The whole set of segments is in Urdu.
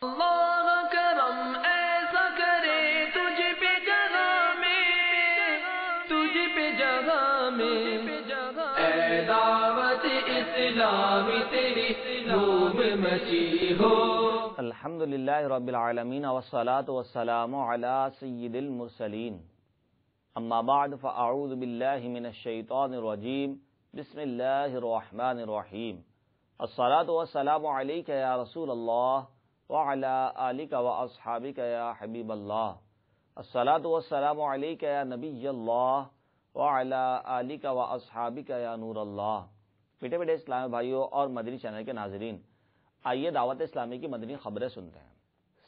اللہ کرم ایسا کرے تجھ پہ جگہ میں اے دعوت اسلامی تیری دھوم مچی ہو۔ الحمدللہ رب العالمین والصلاة والسلام علی سید المرسلین، اما بعد فاعوذ باللہ من الشیطان الرجیم، بسم اللہ الرحمن الرحیم۔ الصلاة والسلام علیک یا رسول اللہ وعلی آلک واصحابک یا حبیب اللہ۔ الصلاة والسلام علیک یا نبی اللہ وعلی آلک واصحابک یا نور اللہ۔ پیٹے پیٹے اسلامی بھائیوں اور مدنی چینل کے ناظرین، آئیے دعوت اسلامی کی مدنی خبریں سنتے ہیں۔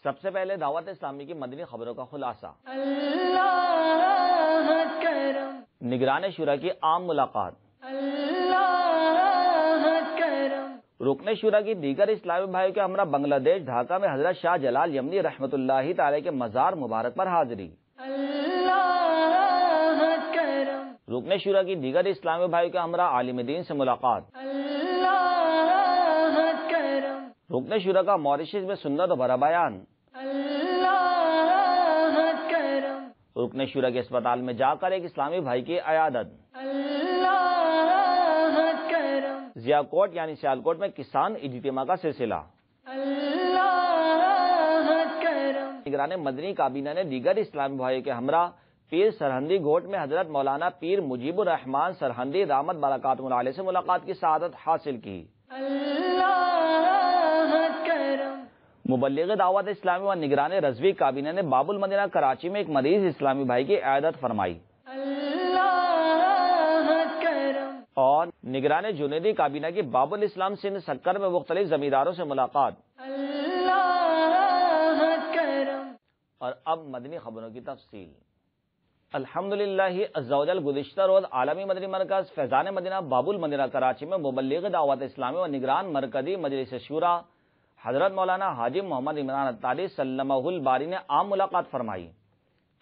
سب سے پہلے دعوت اسلامی کی مدنی خبروں کا خلاصہ۔ اللہ کرم، نگران شورا کی عام ملاقات۔ اللہ کرم، رکن شورا کی دیگر اسلامی بھائیوں کے ہمراہ بنگلہ دیش ڈھاکہ میں حضرت شاہ جلال یمنی رحمۃ اللہ تعالی کے مزار مبارک پر حاضری۔ اللہ کرم، رکن شورا کی دیگر اسلامی بھائیوں کے ہمراہ عالم دین سے ملاقات۔ اللہ کرم، رکن شورا کا موریشس میں سنت و بھرا بیان۔ اللہ کرم، رکن شورا کے اسپتال میں جا کر ایک اسلامی بھائی کی عیادت۔ اللہ کرم، ضیاء کوٹ یعنی سیالکوٹ میں کسان اجتماع کا سلسلہ۔ اللہ کرم، نگران مدنی کابینہ نے دیگر اسلامی بھائیوں کے ہمراہ پیر سرہندی گھوٹ میں حضرت مولانا پیر مجیب الرحمان سرہندی دامت برکاتہ علیہ سے ملاقات کی سعادت حاصل کی۔ اللہ کرم، مبلغ دعوت اسلامی و نگران رضوی کابینہ نے باب المدینہ کراچی میں ایک مریض اسلامی بھائی کی عیادت فرمائی۔ اللہ کرم، اور نگران جنیدی کابینہ کی باب الاسلام سندھ سکر میں مختلف زمینداروں سے ملاقات۔ اللہ کرم، اور اب مدنی خبروں کی تفصیل۔ الحمدللہ عز و جل گزشتہ روز عالمی مدنی مرکز فیضان مدینہ باب المدینہ کراچی میں مبلغ دعوت اسلامی و نگران مرکزی مجلس شورا حضرت مولانا حاجی محمد عمران الطاری سلمہ الباری نے عام ملاقات فرمائی۔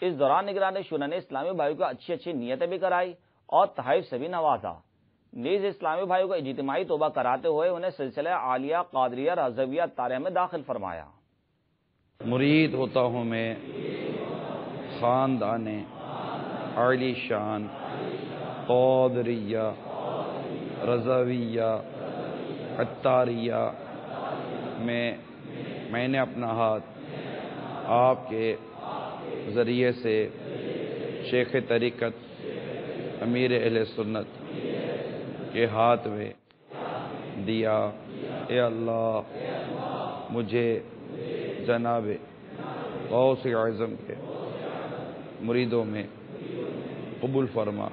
اس دوران نگران شورا نے اسلامی بھائیوں کو اچھی نیتیں بھی کرائی اور تحائف سے بھی نوازا۔ نیز اسلامی بھائیوں کو اجتماعی توبہ کراتے ہوئے انہیں سلسلہ عالیہ قادریہ رضویہ طارہ میں داخل فرمایا۔ مرید ہوتا ہوں میں خاندان عالی شان قادریہ رضویہ عطاریہ میں نے اپنا ہاتھ آپ کے ذریعے سے شیخ طریقت امیر اہل سنت کے ہاتھ میں دیا۔ اے اللہ مجھے جناب غوث اعظم کے مریدوں میں قبول فرما۔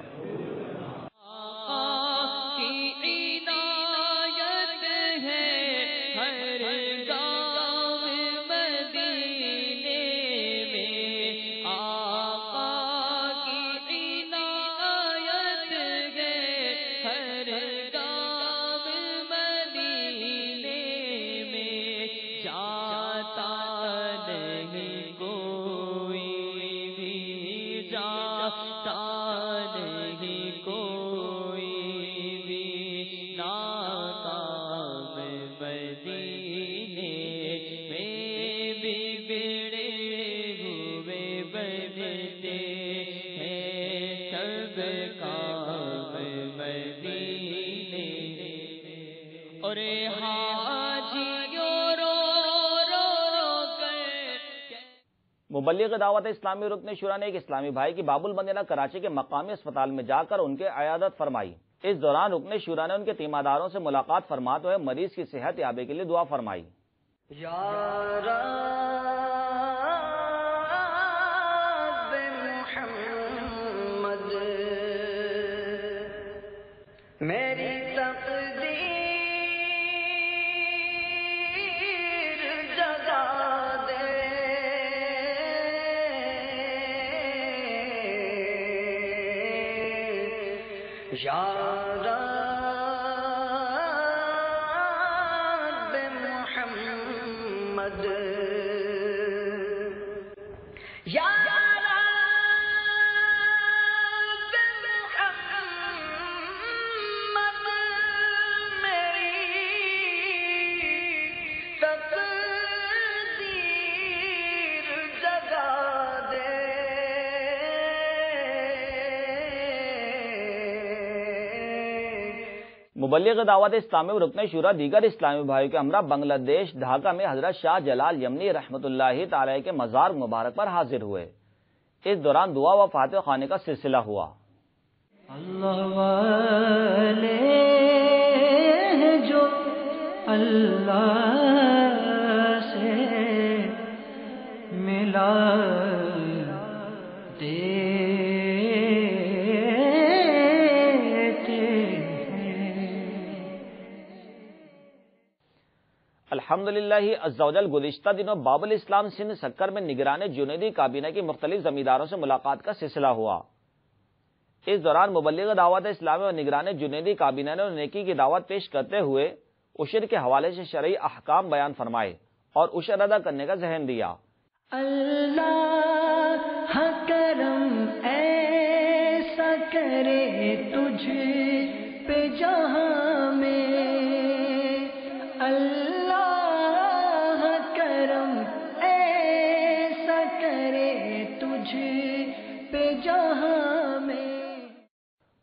مبلغ دعوت اسلامی رکن شورا نے ایک اسلامی بھائی کی باب المدینہ کراچی کے مقامی اسپتال میں جا کر ان کے عیادت فرمائی۔ اس دوران رکن شورا نے ان کے تیمارداروں سے ملاقات فرماتے ہوئے مریض کی صحت یابی کے لیے دعا فرمائی۔ یا رب محمد میری تقدیر جگا دے، یا رب محمد، یا رب محمد میری تقدیر مبلغ دعوت اسلامی و رکن شورا دیگر اسلامی بھائیوں کے ہمراہ بنگلہ دیش ڈھاکہ میں حضرت شاہ جلال یمنی رحمۃ اللہ تعالی کے مزار مبارک پر حاضر ہوئے۔ اس دوران دعا و فاتحہ خوانے کا سلسلہ ہوا۔ اللہ والے جو اللہ سے ملا الحمدللہ عز و جل گزشتہ دنوں باب الاسلام سندھ سکر میں نگران جنیدی کابینہ کی مختلف زمینداروں سے ملاقات کا سلسلہ ہوا۔ اس دوران مبلغ دعوت اسلامی اور نگران جنیدی کابینہ نے نیکی کی دعوت پیش کرتے ہوئے عشر کے حوالے سے شرعی احکام بیان فرمائے اور عشر ادا کرنے کا ذہن دیا۔ اللہ کرم ایسا کرے تجھ پہ جہاں میں، اللہ کرم ایسا کرے تجھ پہ جہاں میں۔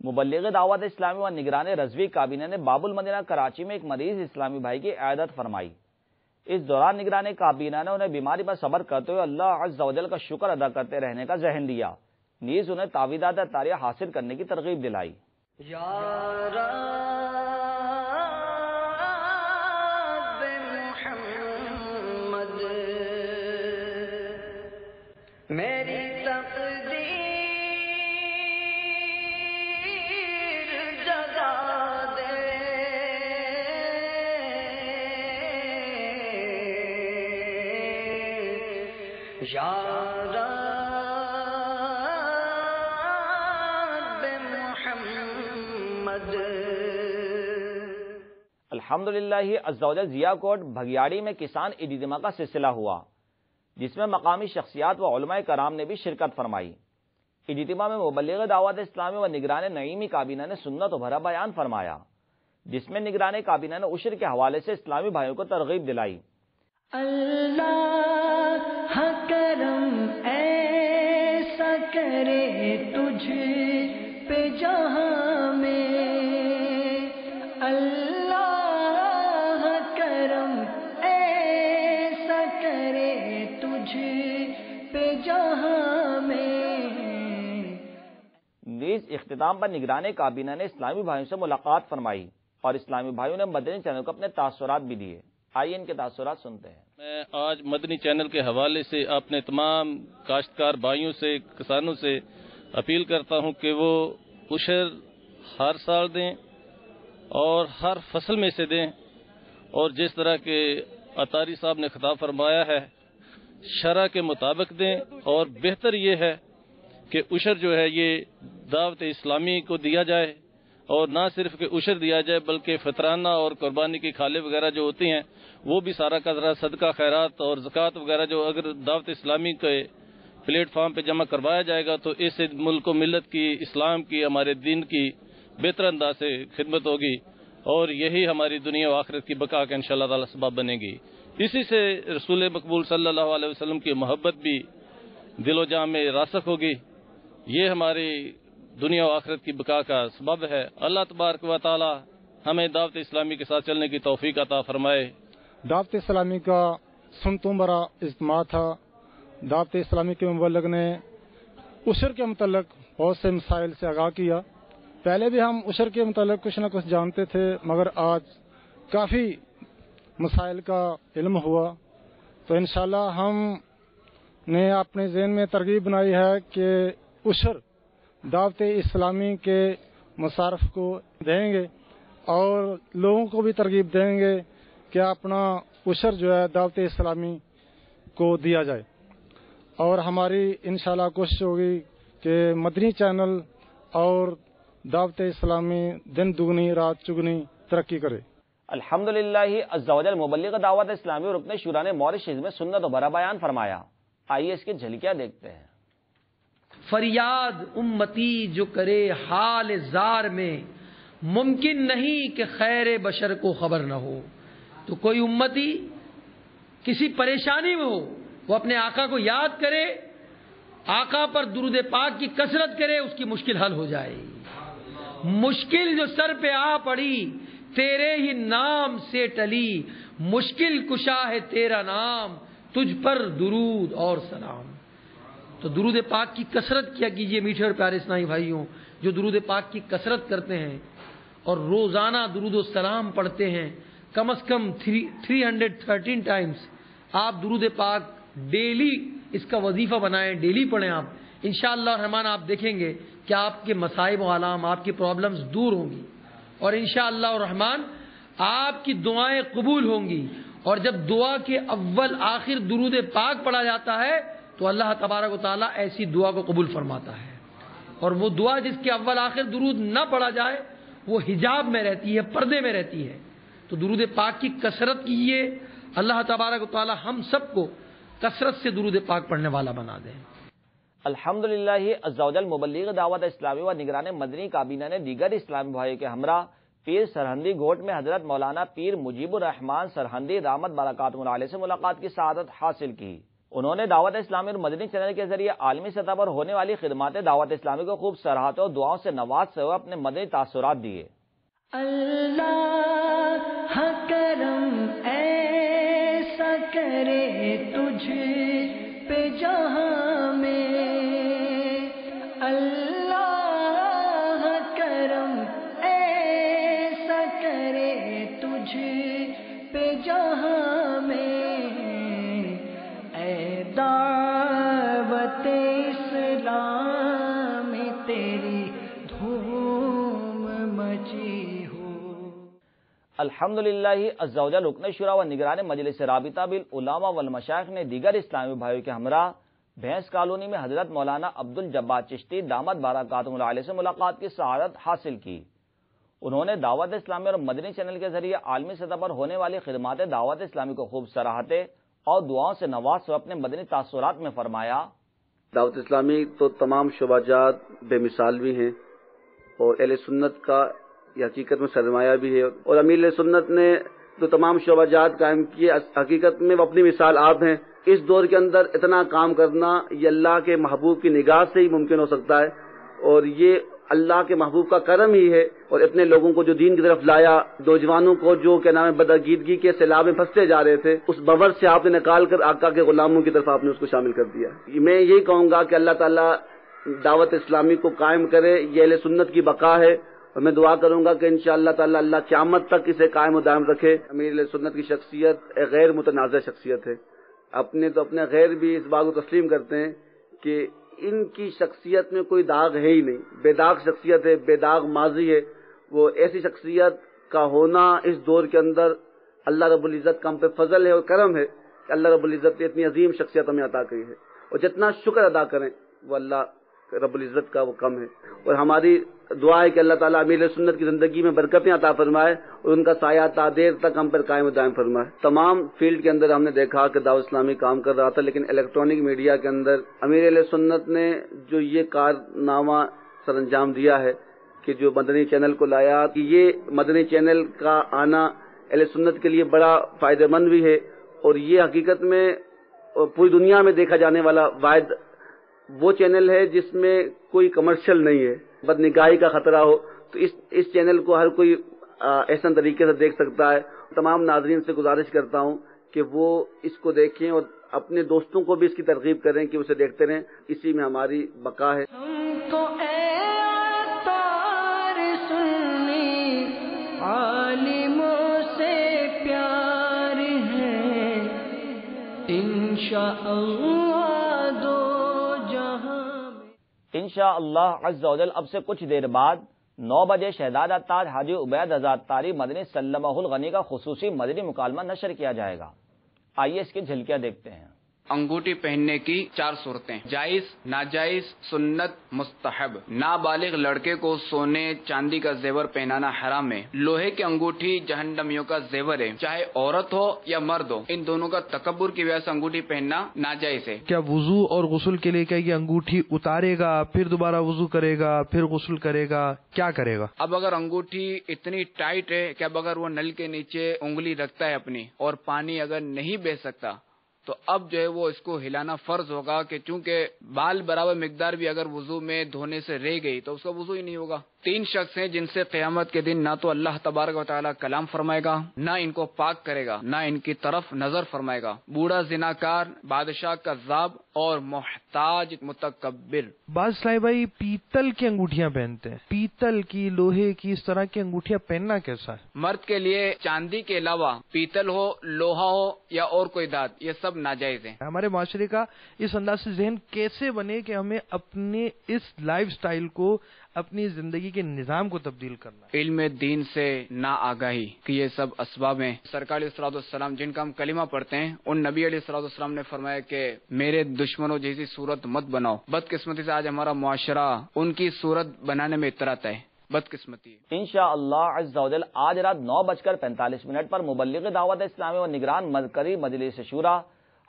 مبلغ دعوت اسلامی و نگران رضوی کابینہ نے باب المدینہ کراچی میں ایک مریض اسلامی بھائی کی عیادت فرمائی۔ اس دوران نگران کابینہ نے انہیں بیماری پر صبر کرتے ہوئے اللہ عز و جل کا شکر ادا کرتے رہنے کا ذہن دیا، نیز انہیں تعویذات طاریہ حاصل کرنے کی ترغیب دلائی۔ یا رب محمد میری تقدیر جگا دے، یا رب محمد۔ الحمدللہ عز و جل ضیاء کوٹ بھگیاڑی میں کسان اجتماع کا سلسلہ ہوا، جس میں مقامی شخصیات و علماء کرام نے بھی شرکت فرمائی۔ اجتماع میں مبلغ دعوت اسلامی و نگران نعیمی کابینہ نے سنت و بھرا بیان فرمایا، جس میں نگران کابینہ نے عشر کے حوالے سے اسلامی بھائیوں کو ترغیب دلائی۔ اللہ کرم ایسا کرے تجھ پہ جہاں میں، اللہ کرم ایسا کرے تجھ پہ جہاں میں۔ نیز اختتام پر نگران کابینہ نے اسلامی بھائیوں سے ملاقات فرمائی اور اسلامی بھائیوں نے مدنی چینل کو اپنے تاثرات بھی دیے۔ آئیے ان کے تاثرات سنتے ہیں۔ میں آج مدنی چینل کے حوالے سے اپنے تمام کاشتکار بھائیوں سے، کسانوں سے اپیل کرتا ہوں کہ وہ عشر ہر سال دیں اور ہر فصل میں سے دیں، اور جس طرح کے عطاری صاحب نے خطاب فرمایا ہے شرع کے مطابق دیں، اور بہتر یہ ہے کہ عشر جو ہے یہ دعوت اسلامی کو دیا جائے، اور نہ صرف کہ عشر دیا جائے بلکہ فطرانہ اور قربانی کی کھالیں وغیرہ جو ہوتی ہیں وہ بھی سارا کا سارا صدقہ خیرات اور زکوٰۃ وغیرہ جو اگر دعوت اسلامی کے پلیٹ فارم پہ جمع کروایا جائے گا تو اس سے ملک و ملت کی، اسلام کی، ہمارے دین کی بہتر انداز سے خدمت ہوگی، اور یہی ہماری دنیا و آخرت کی بقا کا انشاءاللہ تعالی سبب بنے گی۔ اسی سے رسول مقبول صلی اللہ علیہ وسلم کی محبت بھی دل و جان میں راسخ ہوگی، یہ ہماری دنیا و آخرت کی بقا کا سبب ہے۔ اللہ تبارک و تعالی ہمیں دعوت اسلامی کے ساتھ چلنے کی توفیق عطا فرمائے۔ دعوت اسلامی کا سنتوں برا اجتماع تھا۔ دعوت اسلامی کے مبلغ نے عشر کے متعلق بہت سے مسائل سے آگاہ کیا۔ پہلے بھی ہم عشر کے متعلق کچھ نہ کچھ جانتے تھے، مگر آج کافی مسائل کا علم ہوا، تو انشاءاللہ ہم نے اپنے ذہن میں ترغیب بنائی ہے کہ عشر دعوت اسلامی کے مصارف کو دیں گے اور لوگوں کو بھی ترغیب دیں گے کہ اپنا عشر جو ہے دعوت اسلامی کو دیا جائے، اور ہماری انشاءاللہ کوشش ہوگی کہ مدنی چینل اور دعوت اسلامی دن دگنی رات چگنی ترقی کرے۔ الحمدللہ عز و جل مبلغ دعوت اسلامی اور رکن شورا نے ماریشس میں سنت و بھرا بیان فرمایا۔ آئیے اس کی جھلکیاں دیکھتے ہیں۔ فریاد امتی جو کرے حال زار میں، ممکن نہیں کہ خیر بشر کو خبر نہ ہو۔ تو کوئی امتی کسی پریشانی میں ہو، وہ اپنے آقا کو یاد کرے، آقا پر درود پاک کی کثرت کرے، اس کی مشکل حل ہو جائے۔ مشکل جو سر پہ آ پڑی تیرے ہی نام سے ٹلی، مشکل کشا ہے تیرا نام، تجھ پر درود اور سلام۔ تو درود پاک کی کثرت کیا کیجئے میٹھے اور پیارے اسلامی بھائیوں، جو درود پاک کی کثرت کرتے ہیں اور روزانہ درود و سلام پڑھتے ہیں، کم از کم 313 ٹائمز آپ درود پاک ڈیلی اس کا وظیفہ بنائیں، ڈیلی پڑھیں آپ، انشاءاللہ الرحمن آپ دیکھیں گے کہ آپ کے مصائب و آلام، آپ کی پرابلمز دور ہوں گی، اور انشاءاللہ الرحمن آپ کی دعائیں قبول ہوں گی۔ اور جب دعا کے اول آخر درود پاک پڑھا جاتا ہے تو اللہ تبارک و تعالیٰ ایسی دعا کو قبول فرماتا ہے، اور وہ دعا جس کے اول آخر درود نہ پڑھا جائے وہ حجاب میں رہتی ہے، پردے میں رہتی ہے۔ تو درود پاک کی کثرت کیجیے، اللہ تبارک و تعالیٰ ہم سب کو کثرت سے درود پاک پڑھنے والا بنا دیں۔ الحمدللہ عز و جل مبلغ دعوت اسلامی و نگران مدنی کابینہ نے دیگر اسلامی بھائیوں کے ہمراہ پیر سرہندی گھوٹ میں حضرت مولانا پیر مجیب الرحمان سرہندی دامت برکاتہ علیہ سے ملاقات کی سعادت حاصل کی۔ انہوں نے دعوت اسلامی اور مدنی چینل کے ذریعے عالمی سطح پر ہونے والی خدمات دعوت اسلامی کو خوب سراہتے اور دعاؤں سے نوازتے ہوئے اپنے مدنی تاثرات دیے۔ اللہ کرم ایسا کرے تجھ پہ جہاں میں، اللہ کرم ایسا کرے تجھ پہ جہاں میں، اے دعوت اسلام تیری دھوم مچی ہو۔ الحمدللہ عز و جل رکن شورا و نگران مجلس رابطہ بالعلماء والمشائخ نے دیگر اسلامی بھائیوں کے ہمراہ بھینس کالونی میں حضرت مولانا عبد الجبار چشتی دامت برکاتہ علیہ سے ملاقات کی سعادت حاصل کی۔ انہوں نے دعوت اسلامی اور مدنی چینل کے ذریعے عالمی سطح پر ہونے والی خدمات دعوت اسلامی کو خوب سراہتے اور دعاؤں سے نوازتے ہوئے اپنے مدنی تاثرات میں فرمایا، دعوت اسلامی تو تمام شعبہ جات بے مثال بھی ہیں، اور اہل سنت کا یہ حقیقت میں سرمایہ بھی ہے، اور امیر اہل سنت نے جو تمام شعبہ جات قائم کیے حقیقت میں وہ اپنی مثال آپ ہیں۔ اس دور کے اندر اتنا کام کرنا یہ اللہ کے محبوب کی نگاہ سے ہی ممکن ہو سکتا ہے، اور یہ اللہ کے محبوب کا کرم ہی ہے، اور اتنے لوگوں کو جو دین کی طرف لایا، نوجوانوں کو جو کیا نام ہے بدعقیدگی کے سیلاب میں پھنستے جا رہے تھے، اس بور سے آپ نے نکال کر آقا کے غلاموں کی طرف آپ نے اس کو شامل کر دیا۔ میں یہی کہوں گا کہ اللہ تعالیٰ دعوت اسلامی کو قائم کرے، یہ اہل سنت کی بقا ہے، اور میں دعا کروں گا کہ انشاءاللہ تعالیٰ اللہ قیامت تک اسے قائم و دائم رکھے۔ امیر اہل سنت کی شخصیت ایک غیر متنازع شخصیت ہے، اپنے غیر بھی اس بات کو تسلیم کرتے ہیں کہ ان کی شخصیت میں کوئی داغ ہے ہی نہیں، بے داغ شخصیت ہے، بے داغ ماضی ہے۔ وہ ایسی شخصیت کا ہونا اس دور کے اندر اللہ رب العزت کا ہم پہ فضل ہے اور کرم ہے کہ اللہ رب العزت نے اتنی عظیم شخصیت ہمیں عطا کی ہے، اور جتنا شکر ادا کریں وہ اللہ رب العزت کا وہ کم ہے۔ اور ہماری دعا ہے کہ اللہ تعالیٰ امیر سنت کی زندگی میں برکتیں عطا فرمائے اور ان کا سایہ تا دیر تک ہم پر قائم و دائم فرمائے۔ تمام فیلڈ کے اندر ہم نے دیکھا کہ دعوت اسلامی کام کر رہا تھا، لیکن الیکٹرانک میڈیا کے اندر امیر اہل سنت نے جو یہ کارنامہ سر انجام دیا ہے کہ جو مدنی چینل کو لایا، کہ یہ مدنی چینل کا آنا اہل سنت کے لیے بڑا فائدہ مند بھی ہے، اور یہ حقیقت میں پوری دنیا میں دیکھا جانے والا واحد وہ چینل ہے جس میں کوئی کمرشل نہیں ہے، بدنگاہی کا خطرہ ہو تو اس چینل کو ہر کوئی احسن طریقے سے دیکھ سکتا ہے۔ تمام ناظرین سے گزارش کرتا ہوں کہ وہ اس کو دیکھیں اور اپنے دوستوں کو بھی اس کی ترغیب کریں کہ اسے دیکھتے رہیں، اسی میں ہماری بقا ہے۔ ہم کو اے عطار سنی عالموں سے پیار ہے، انشاءاللہ دو جہاں میں۔ انشاءاللہ عز و جل اب سے کچھ دیر بعد 9 بجے شہزاد اتار حاجی عبید آزاد تاری مدنی سلمہ الغنی کا خصوصی مدنی مکالمہ نشر کیا جائے گا۔ آئیے اس کی جھلکیاں دیکھتے ہیں۔ انگوٹھی پہننے کی 4 صورتیں: جائز، ناجائز، سنت، مستحب۔ نابالغ لڑکے کو سونے چاندی کا زیور پہنانا حرام ہے۔ لوہے کی انگوٹھی جہنمیوں کا زیور ہے، چاہے عورت ہو یا مرد ہو، ان دونوں کا تکبر کی وجہ سے انگوٹھی پہننا ناجائز ہے۔ کیا وضو اور غسل کے لیے کیا یہ انگوٹھی اتارے گا، پھر دوبارہ وضو کرے گا، پھر غسل کرے گا، کیا کرے گا؟ اب اگر انگوٹھی اتنی ٹائٹ ہے کہ اب اگر وہ نل کے نیچے انگلی رکھتا ہے اپنی اور پانی اگر نہیں بہ سکتا تو اب جو ہے وہ اس کو ہلانا فرض ہوگا، کہ چونکہ بال برابر مقدار بھی اگر وضو میں دھونے سے رہ گئی تو اس کا وضو ہی نہیں ہوگا۔ 3 شخص ہیں جن سے قیامت کے دن نہ تو اللہ تبارک و تعالیٰ کلام فرمائے گا، نہ ان کو پاک کرے گا، نہ ان کی طرف نظر فرمائے گا، بوڑھا زناکار، بادشاہ کذاب اور محتاج متکبر۔ بعض اسلامی بھائی پیتل کی انگوٹھیاں پہنتے ہیں، پیتل کی، لوہے کی، اس طرح کی انگوٹھیاں پہننا کیسا ہے؟ مرد کے لیے چاندی کے علاوہ پیتل ہو، لوہا ہو یا اور کوئی دھات، یہ سب ناجائز ہیں۔ ہمارے معاشرے کا اس انداز سے ذہن کیسے بنے کہ ہمیں اپنے اس لائف سٹائل کو، اپنی زندگی کے نظام کو تبدیل کرنا ہے؟ علم دین سے نا آگاہی کہ یہ سب اسباب ہیں۔ سرکار علیہ الصلوۃ والسلام جن کا ہم کلمہ پڑھتے ہیں، ان نبی علیہ الصلوۃ والسلام نے فرمایا کہ میرے دشمنوں جیسی صورت مت بناؤ۔ بدقسمتی سے آج ہمارا معاشرہ ان کی صورت بنانے میں اتراتا ہے، بدقسمتی ہے۔ انشاءاللہ عز و جل آج رات 9:45 پر مبلغ دعوت اسلامی و نگران مرکزی مجلس شورا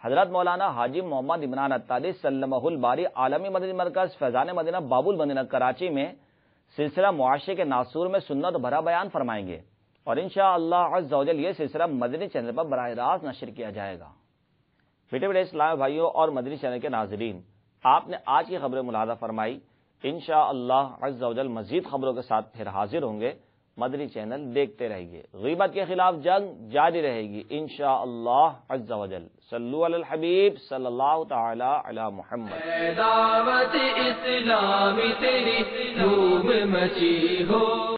حضرت مولانا حاجی محمد عمران اتاری سلمہ الباری عالمی مدنی مرکز فیضان مدینہ باب المدینہ کراچی میں سلسلہ معاشرے کے ناصور میں سنت بھرا بیان فرمائیں گے، اور انشاءاللہ عز و جل یہ سلسلہ مدنی چینل پر براہ راست نشر کیا جائے گا۔ بیٹے بیٹے اسلامی بھائیوں اور مدنی چینل کے ناظرین، آپ نے آج کی خبریں ملاحظہ فرمائی۔ انشاءاللہ عز و جل مزید خبروں کے ساتھ پھر حاضر ہوں گے۔ مدنی چینل دیکھتے رہیے، غیبت کے خلاف جنگ جاری رہے گی انشاءاللہ عز و جل۔ صلو علی الحبیب صلی اللہ تعالی علی محمد۔ دعوت اسلامی تیری دھوم مچی ہو۔